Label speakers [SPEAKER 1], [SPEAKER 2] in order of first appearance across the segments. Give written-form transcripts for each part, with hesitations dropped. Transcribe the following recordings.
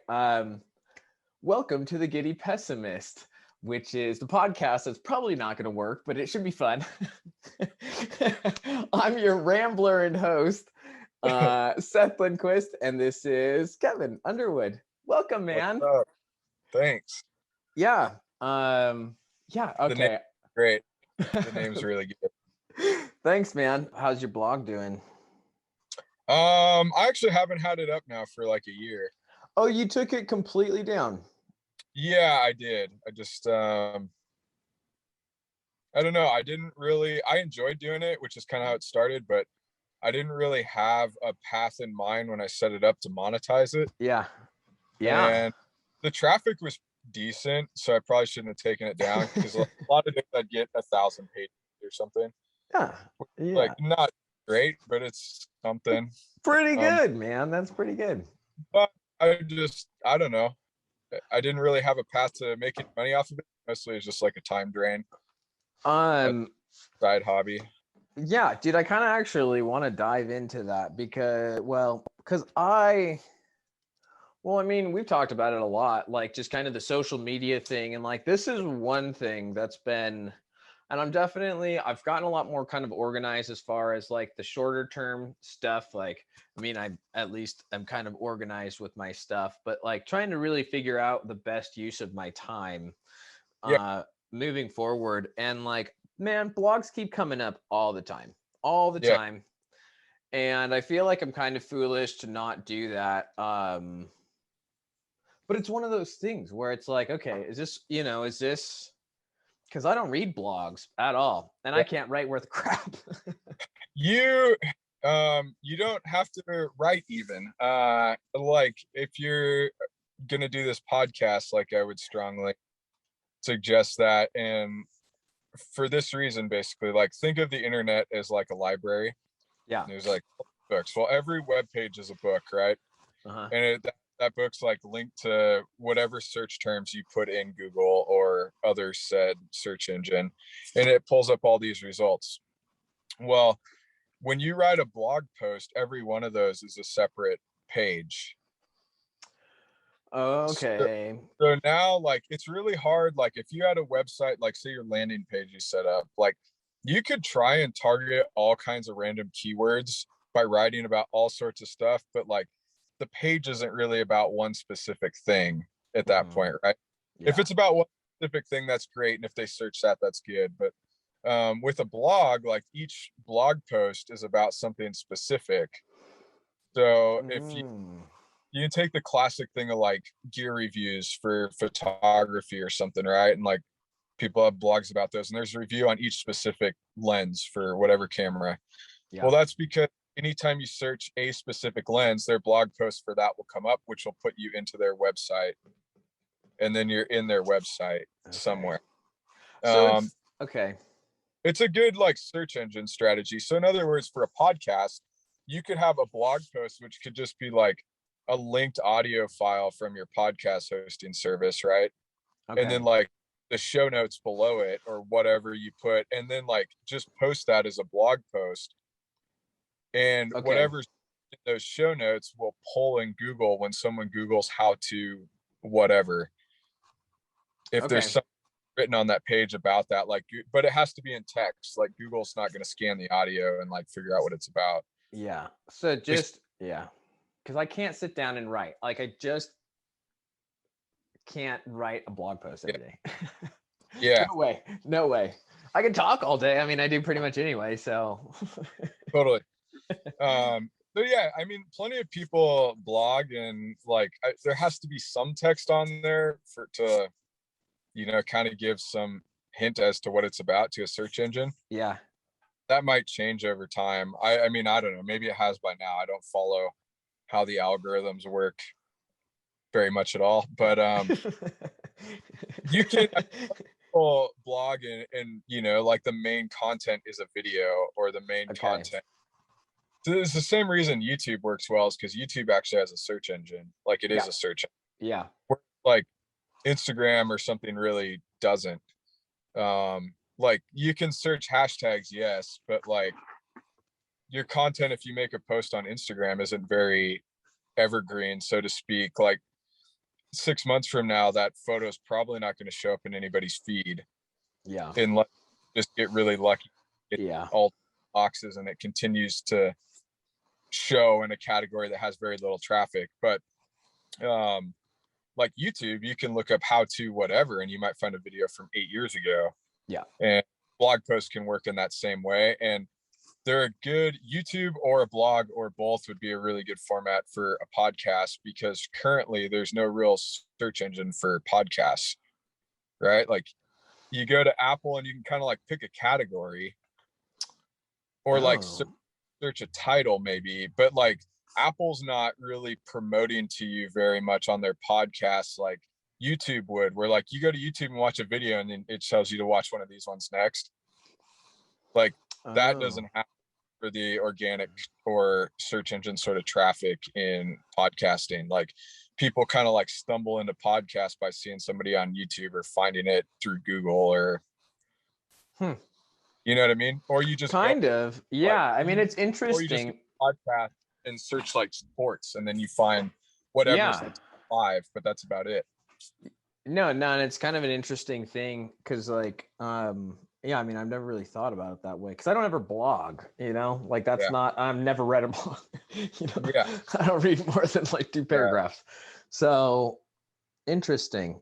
[SPEAKER 1] Welcome to the Giddy Pessimist, which is the podcast that's probably not going to work, but it should be fun. I'm your rambler and host, Seth Lindquist, and this is Kevin Underwood. Welcome, man.
[SPEAKER 2] What's up? Thanks.
[SPEAKER 1] Yeah.
[SPEAKER 2] The
[SPEAKER 1] Okay.
[SPEAKER 2] name's great. The name's really good.
[SPEAKER 1] Thanks, man. How's your blog doing?
[SPEAKER 2] I actually haven't had it up now for like a year.
[SPEAKER 1] Oh, you took it completely down.
[SPEAKER 2] Yeah, I did. I just I don't know. I enjoyed doing it, which is kind of how it started, but I didn't really have a path in mind when I set it up to monetize it.
[SPEAKER 1] Yeah.
[SPEAKER 2] And the traffic was decent, so I probably shouldn't have taken it down because a lot of days I'd get 1,000 pages or something.
[SPEAKER 1] Yeah.
[SPEAKER 2] Like not great, but it's something.
[SPEAKER 1] Pretty good, man. That's pretty good.
[SPEAKER 2] But I don't know. I didn't really have a path to making money off of it. Mostly it's just like a time drain. Side hobby.
[SPEAKER 1] Yeah, dude, I kind of actually want to dive into that because we've talked about it a lot, like just kind of the social media thing. And like, this is one thing that's been, and I've gotten a lot more kind of organized as far as like the shorter term stuff. Like, I'm kind of organized with my stuff, but like trying to really figure out the best use of my time moving forward. And like, man, blogs keep coming up all the time. And I feel like I'm kind of foolish to not do that. But it's one of those things where it's like, okay, is this, because I don't read blogs at all, and I can't write worth crap.
[SPEAKER 2] You don't have to write even. Like if you're gonna do this podcast, like I would strongly suggest that. And for this reason, basically, like think of the internet as like a library.
[SPEAKER 1] Yeah.
[SPEAKER 2] There's like books. Well, every web page is a book, right? And that book's like linked to whatever search terms you put in Google or other said search engine, and it pulls up all these results. Well, when you write a blog post, every one of those is a separate page.
[SPEAKER 1] Okay.
[SPEAKER 2] So now, like, it's really hard. Like, if you had a website, like, say your landing page you set up, like, you could try and target all kinds of random keywords by writing about all sorts of stuff, but like, the page isn't really about one specific thing at that point, right? Yeah. If it's about one specific thing, that's great. And if they search that, that's good. But with a blog, like each blog post is about something specific. So if you take the classic thing of like gear reviews for photography or something, right? And like people have blogs about those, and there's a review on each specific lens for whatever camera. Yeah. Well, that's because anytime you search a specific lens, their blog post for that will come up, which will put you into their website, and then you're in their website somewhere.
[SPEAKER 1] So
[SPEAKER 2] it's a good like search engine strategy. So in other words, for a podcast, you could have a blog post which could just be like a linked audio file from your podcast hosting service, right? And then like the show notes below it or whatever you put, and then like just post that as a blog post. And whatever's in those show notes will pull in Google when someone Googles how to whatever. If there's something written on that page about that, like, but it has to be in text. Like Google's not going to scan the audio and like figure out what it's about.
[SPEAKER 1] Yeah. So because I can't sit down and write. Like I just can't write a blog post every day.
[SPEAKER 2] Yeah.
[SPEAKER 1] No way. I can talk all day. I mean, I do pretty much anyway. So
[SPEAKER 2] totally. So yeah, I mean, plenty of people blog, and like there has to be some text on there to kind of give some hint as to what it's about to a search engine.
[SPEAKER 1] Yeah,
[SPEAKER 2] that might change over time. I mean, I don't know, maybe it has by now. I don't follow how the algorithms work very much at all, but you can blog and like the main content is a video, or the main content. So it's the same reason YouTube works well, is because YouTube actually has a search engine. Like it is a search engine.
[SPEAKER 1] Yeah.
[SPEAKER 2] Like Instagram or something really doesn't. Like you can search hashtags, yes, but like your content, if you make a post on Instagram, isn't very evergreen, so to speak. Like 6 months from now, that photo is probably not going to show up in anybody's feed
[SPEAKER 1] Yeah.
[SPEAKER 2] unless you just get really lucky, get
[SPEAKER 1] Yeah.
[SPEAKER 2] all boxes, and it continues to show in a category that has very little traffic. But like YouTube, you can look up how to whatever, and you might find a video from 8 years ago.
[SPEAKER 1] Yeah.
[SPEAKER 2] And blog posts can work in that same way. And they're a good YouTube or a blog or both would be a really good format for a podcast, because currently there's no real search engine for podcasts, right? Like you go to Apple and you can kind of like pick a category or like
[SPEAKER 1] Oh.
[SPEAKER 2] search a title maybe, but like Apple's not really promoting to you very much on their podcasts like YouTube would, where like you go to YouTube and watch a video and then it tells you to watch one of these ones next. Like that doesn't
[SPEAKER 1] Oh.
[SPEAKER 2] happen for the organic or search engine sort of traffic in podcasting. Like people kind of like stumble into podcasts by seeing somebody on YouTube or finding it through Google or you know what I mean? Or you just go
[SPEAKER 1] Kind of.
[SPEAKER 2] like,
[SPEAKER 1] Yeah. I mean, it's
[SPEAKER 2] or you just go
[SPEAKER 1] interesting.
[SPEAKER 2] to podcast and search like sports and then you find whatever's
[SPEAKER 1] Yeah.
[SPEAKER 2] the top 5, but that's about it.
[SPEAKER 1] No, and it's kind of an interesting thing because, like, yeah, I mean, I've never really thought about it that way because I don't ever blog, like that's
[SPEAKER 2] Yeah.
[SPEAKER 1] not, I've never read a blog,
[SPEAKER 2] Yeah.
[SPEAKER 1] I don't read more than like 2 paragraphs. So interesting.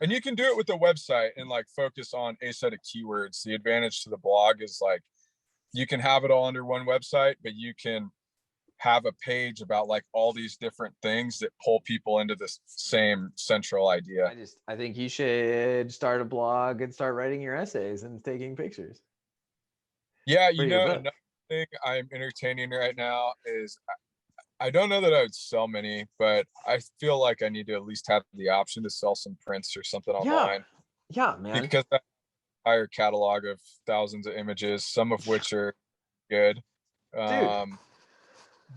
[SPEAKER 2] And you can do it with the website and like focus on a set of keywords. The advantage to the blog is like you can have it all under one website, but you can have a page about like all these different things that pull people into the same central idea.
[SPEAKER 1] I think you should start a blog and start writing your essays and taking pictures.
[SPEAKER 2] Yeah,
[SPEAKER 1] Another
[SPEAKER 2] thing I'm entertaining right now is I don't know that I would sell many, but I feel like I need to at least have the option to sell some prints or something online.
[SPEAKER 1] Yeah, man.
[SPEAKER 2] Because that entire catalog of thousands of images, some of which are good.
[SPEAKER 1] Dude.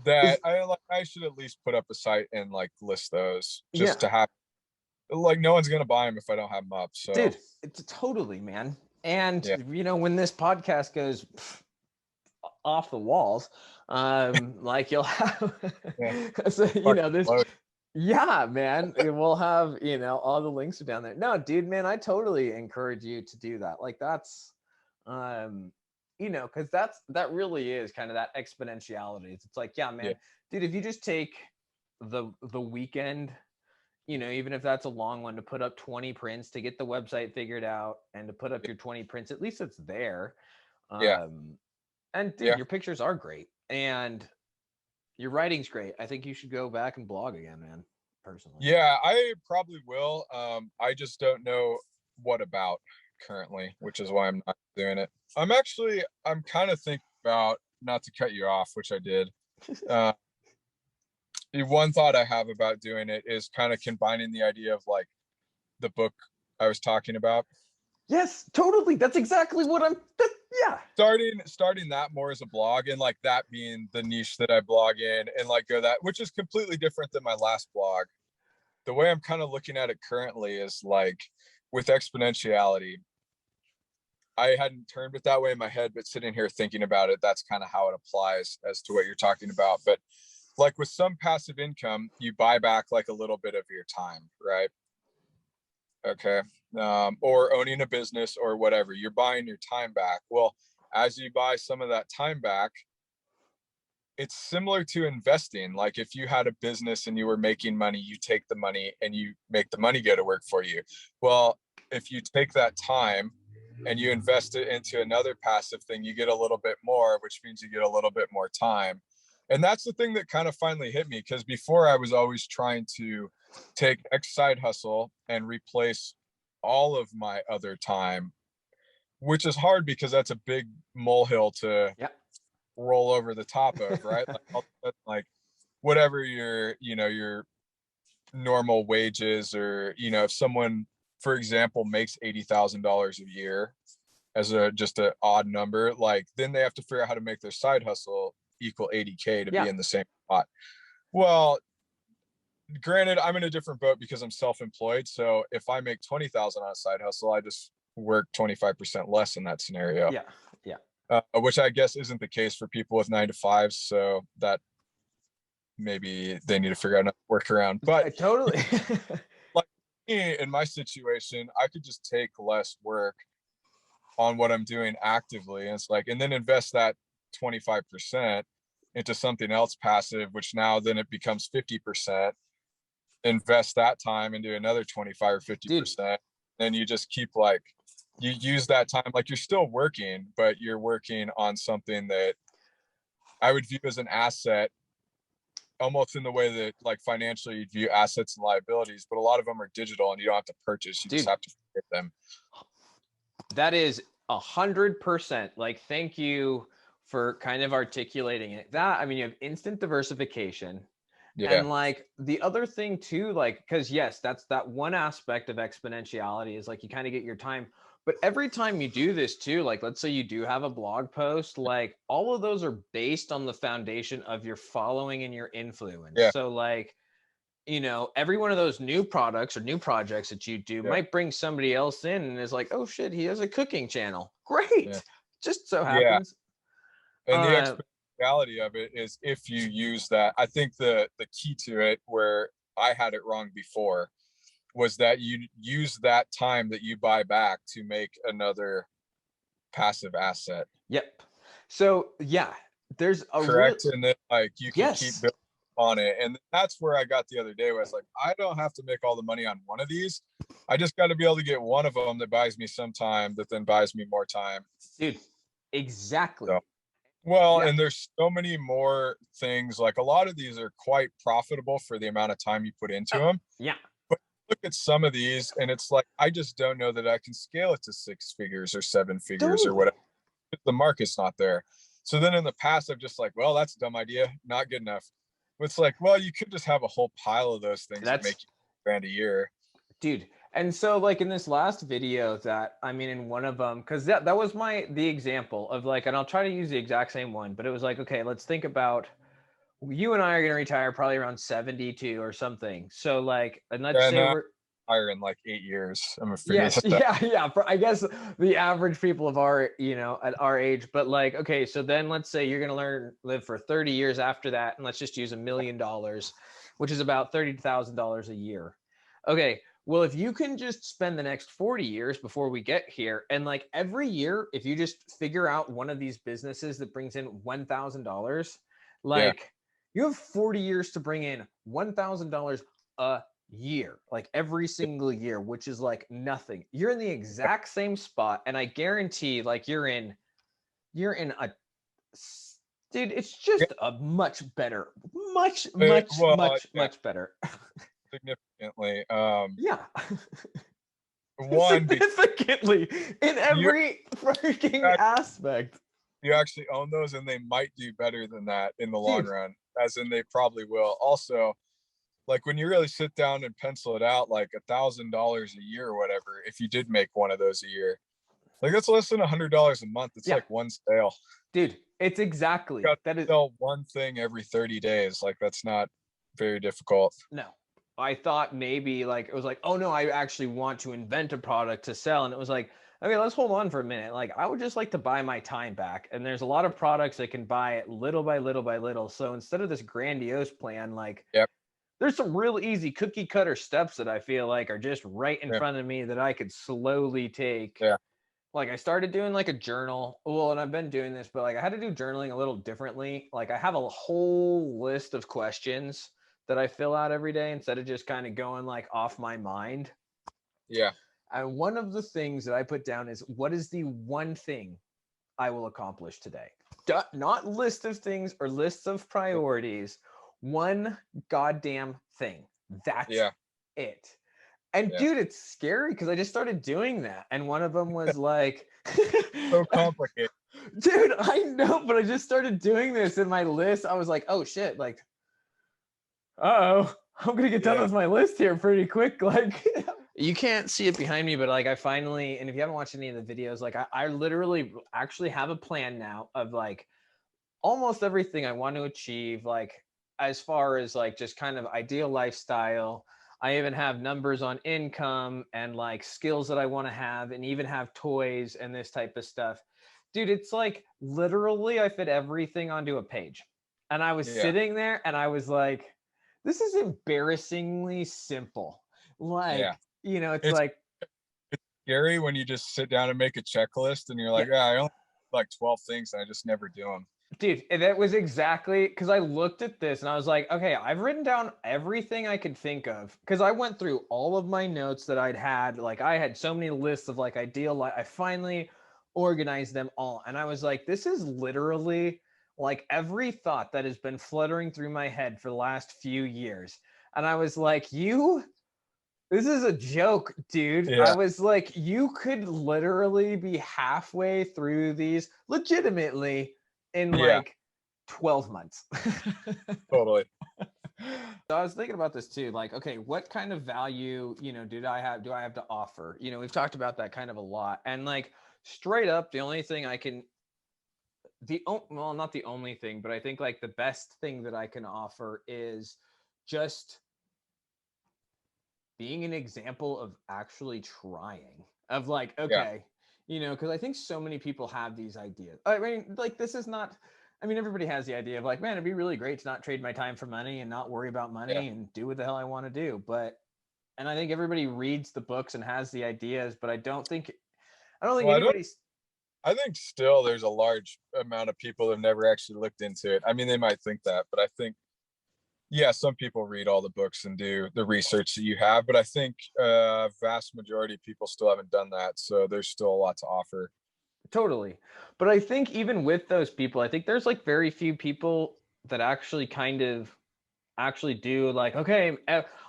[SPEAKER 2] That I should at least put up a site and like list those just to have, like, no one's gonna buy them if I don't have them up. So
[SPEAKER 1] dude, it's totally, man. And when this podcast goes off the walls, like you'll have so, this man, we'll have all the links are down there. No, dude, man, I totally encourage you to do that. Like that's because that really is kind of that exponentiality. It's like, yeah, man, dude, if you just take the weekend, even if that's a long one, to put up 20 prints, to get the website figured out and to put up your 20 prints, at least it's there. And dude, your pictures are great and your writing's great. I think you should go back and blog again, man, personally.
[SPEAKER 2] Yeah, I probably will. I just don't know what about currently, which is why I'm not doing it. I'm kind of thinking about, not to cut you off, which I did. The one thought I have about doing it is kind of combining the idea of like the book I was talking about.
[SPEAKER 1] Yes, totally. That's exactly what
[SPEAKER 2] starting that more as a blog, and like that being the niche that I blog in, and like go that, which is completely different than my last blog. The way I'm kind of looking at it currently is like with exponentiality, I hadn't turned it that way in my head, but sitting here thinking about it, that's kind of how it applies as to what you're talking about. But like with some passive income, you buy back like a little bit of your time, right? Okay. Or owning a business or whatever, you're buying your time back. Well, as you buy some of that time back, it's similar to investing. Like if you had a business and you were making money, you take the money and you make the money go to work for you. Well, if you take that time and you invest it into another passive thing, you get a little bit more, which means you get a little bit more time. And that's the thing that kind of finally hit me, because before I was always trying to take X side hustle and replace all of my other time, which is hard because that's a big molehill to roll over the top of, right? Like whatever your normal wages, or if someone, for example, makes $80,000 a year as just an odd number, like then they have to figure out how to make their side hustle equal 80K to be in the same spot. Well, granted, I'm in a different boat because I'm self-employed. So if I make 20,000 on a side hustle, I just work 25% less in that scenario. Which I guess isn't the case for people with 9 to 5s. So that maybe they need to figure out another workaround. But
[SPEAKER 1] Totally.
[SPEAKER 2] like me, in my situation, I could just take less work on what I'm doing actively. And it's like, and then invest that 25% into something else passive, which now then it becomes 50%. Invest that time into another 25 or
[SPEAKER 1] Dude,
[SPEAKER 2] 50%. Then you just keep like, you use that time, like you're still working, but you're working on something that I would view as an asset, almost in the way that like financially you view assets and liabilities, but a lot of them are digital and you don't have to purchase, you just
[SPEAKER 1] dude,
[SPEAKER 2] have to get them.
[SPEAKER 1] that is 100%. Like, thank you for kind of articulating it. That, I mean, you have instant diversification.
[SPEAKER 2] Yeah.
[SPEAKER 1] And like the other thing too, like, because yes, that's that one aspect of exponentiality is like you kind of get your time. But every time you do this too, like let's say you do have a blog post, like all of those are based on the foundation of your following and your influence.
[SPEAKER 2] Yeah.
[SPEAKER 1] So like, you know, every one of those new products or new projects that you do
[SPEAKER 2] Yeah.
[SPEAKER 1] might bring somebody else in and is like, oh shit, he has a cooking channel.
[SPEAKER 2] Yeah.
[SPEAKER 1] Great. Just so
[SPEAKER 2] Yeah.
[SPEAKER 1] happens.
[SPEAKER 2] And the
[SPEAKER 1] Uh,
[SPEAKER 2] exponentiality of it is if you use that, I think the key to it where I had it wrong before was that you use that time that you buy back to make another passive asset.
[SPEAKER 1] yep. So yeah, there's a real,
[SPEAKER 2] Correct. And then like you can keep
[SPEAKER 1] yes.
[SPEAKER 2] building on it. And that's where I got the other day where I was like, I don't have to make all the money on one of these. I just got to be able to get one of them that buys me some time that then buys me more time.
[SPEAKER 1] Dude,
[SPEAKER 2] So,
[SPEAKER 1] exactly.
[SPEAKER 2] well,
[SPEAKER 1] Yeah.
[SPEAKER 2] and there's so many more things. Like a lot of these are quite profitable for the amount of time you put into them.
[SPEAKER 1] Yeah.
[SPEAKER 2] But look at some of these, and it's like I just don't know that I can scale it to 6 figures or 7 figures or
[SPEAKER 1] Totally.
[SPEAKER 2] whatever. The market's not there. So then in the past, I'm just like, well, that's a dumb idea, not good enough. It's like, well, you could just have a whole pile of those things that make
[SPEAKER 1] That's,
[SPEAKER 2] you grand a year.
[SPEAKER 1] dude. And so like in this last video that, I mean, in one of them, because that was the example of like, and I'll try to use the exact same one, but it was like, okay, let's think about you and I are going to retire probably around 72 or something. So like, and let's
[SPEAKER 2] And
[SPEAKER 1] say we're,
[SPEAKER 2] higher in like 8 years. I'm afraid
[SPEAKER 1] yes,
[SPEAKER 2] of that.
[SPEAKER 1] yeah, yeah. I guess the average people of our, you know, at our age, but like, okay, so then let's say you're gonna live for 30 years after that, and let's just use $1 million, which is about $30,000 a year. Okay, well, if you can just spend the next 40 years before we get here, and like every year, if you just figure out one of these businesses that brings in $1,000,
[SPEAKER 2] Yeah.
[SPEAKER 1] like you have 40 years to bring in $1,000 a year, like every single year, which is like nothing. You're in the exact same spot, and I guarantee like you're in a, dude, it's
[SPEAKER 2] Yeah.
[SPEAKER 1] just a much better, much much
[SPEAKER 2] Well,
[SPEAKER 1] much
[SPEAKER 2] yeah,
[SPEAKER 1] much better.
[SPEAKER 2] significantly.
[SPEAKER 1] Yeah.
[SPEAKER 2] One, because
[SPEAKER 1] Significantly in
[SPEAKER 2] you
[SPEAKER 1] every freaking aspect.
[SPEAKER 2] you actually own those, and they might do better than that in the long
[SPEAKER 1] Dude,
[SPEAKER 2] run, as in they probably will. Also, like when you really sit down and pencil it out, like $1,000 a year or whatever, if you did make one of those a year, like that's less than $100 a month. It's
[SPEAKER 1] yeah,
[SPEAKER 2] like one sale.
[SPEAKER 1] dude, it's
[SPEAKER 2] You
[SPEAKER 1] exactly
[SPEAKER 2] got to
[SPEAKER 1] that is.
[SPEAKER 2] sell one thing every 30 days. Like that's not very difficult.
[SPEAKER 1] No. I thought maybe like it was like, oh no, I actually want to invent a product to sell. And it was like, okay, let's hold on for a minute. Like I would just like to buy my time back. And there's a lot of products that can buy it little by little by little. So instead of this grandiose plan, like
[SPEAKER 2] Yep.
[SPEAKER 1] there's some real easy cookie cutter steps that I feel like are just right in
[SPEAKER 2] Yeah.
[SPEAKER 1] front of me that I could slowly take.
[SPEAKER 2] Yeah.
[SPEAKER 1] Like I started doing like a journal. Well, and I've been doing this, but like I had to do journaling a little differently. Like I have a whole list of questions that I fill out every day instead of just kind of going like off my mind.
[SPEAKER 2] Yeah.
[SPEAKER 1] And one of the things that I put down is what is the one thing I will accomplish today? Not list of things or lists of priorities. One goddamn thing. That's
[SPEAKER 2] Yeah.
[SPEAKER 1] it. And
[SPEAKER 2] Yeah.
[SPEAKER 1] dude, it's scary because I just started doing that. And one of them was like,
[SPEAKER 2] So complicated.
[SPEAKER 1] dude, I know, but I just started doing this in my list. I was like, oh shit, like, oh, I'm gonna get done
[SPEAKER 2] Yeah.
[SPEAKER 1] with my list here pretty quick. Like, you can't see it behind me, but like, I finally, and if you haven't watched any of the videos, like, I literally actually have a plan now of like almost everything I want to achieve, like, as far as like just kind of ideal lifestyle. I even have numbers on income and like skills that I want to have, and even have toys and this type of stuff. Dude, it's like literally I fit everything onto a page. And I was
[SPEAKER 2] Yeah.
[SPEAKER 1] sitting there and I was like, this is embarrassingly simple.
[SPEAKER 2] Yeah.
[SPEAKER 1] Like, it's
[SPEAKER 2] It's
[SPEAKER 1] like,
[SPEAKER 2] scary when you just sit down and make a checklist and you're
[SPEAKER 1] yeah,
[SPEAKER 2] like, yeah, I only like 12 things and I just never do them.
[SPEAKER 1] dude, and that was exactly because I looked at this and I was like, okay, I've written down everything I could think of because I went through all of my notes that I'd had. Like, I had so many lists of like ideal, like, I finally organized them all. And I was like, this is literally like every thought that has been fluttering through my head for the last few years. And I was like, this is a joke, dude. I
[SPEAKER 2] Yeah.
[SPEAKER 1] was like, you could literally be halfway through these legitimately in
[SPEAKER 2] Yeah.
[SPEAKER 1] like 12 months.
[SPEAKER 2] Totally.
[SPEAKER 1] So I was thinking about this too. Like, okay, what kind of value, do I have to offer? We've talked about that kind of a lot. And like straight up, the only thing I can well, not the only thing, but I think like the best thing that I can offer is just being an example of actually trying, of like,
[SPEAKER 2] Yeah.
[SPEAKER 1] okay, because I think so many people have these ideas. I mean, like, this is not, I mean, everybody has the idea of like, man, it'd be really great to not trade my time for money and not worry about
[SPEAKER 2] Yeah.
[SPEAKER 1] money and do what the hell I want to do. And I think everybody reads the books and has the ideas, but I don't think
[SPEAKER 2] Well,
[SPEAKER 1] anybody's
[SPEAKER 2] I think still there's a large amount of people that have never actually looked into it. I mean, they might think that, but I think, yeah, some people read all the books and do the research that you have, but I think vast majority of people still haven't done that. So there's still a lot to offer.
[SPEAKER 1] totally. But I think even with those people, I think there's like very few people that actually kind of actually do like, okay,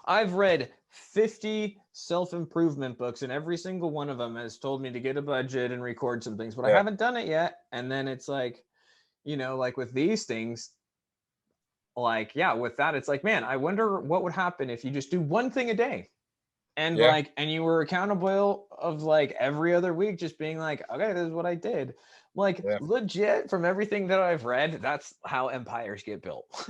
[SPEAKER 1] I've read 50 self-improvement books and every single one of them has told me to get a budget and record some things, but I
[SPEAKER 2] Yeah.
[SPEAKER 1] haven't done it yet. And then it's like, like with these things, like, yeah, with that, it's like, man, I wonder what would happen if you just do one thing a day and
[SPEAKER 2] Yeah.
[SPEAKER 1] like, and you were accountable of like every other week, just being like, okay, this is what I did. Like
[SPEAKER 2] Yeah.
[SPEAKER 1] legit from everything that I've read, that's how empires get built.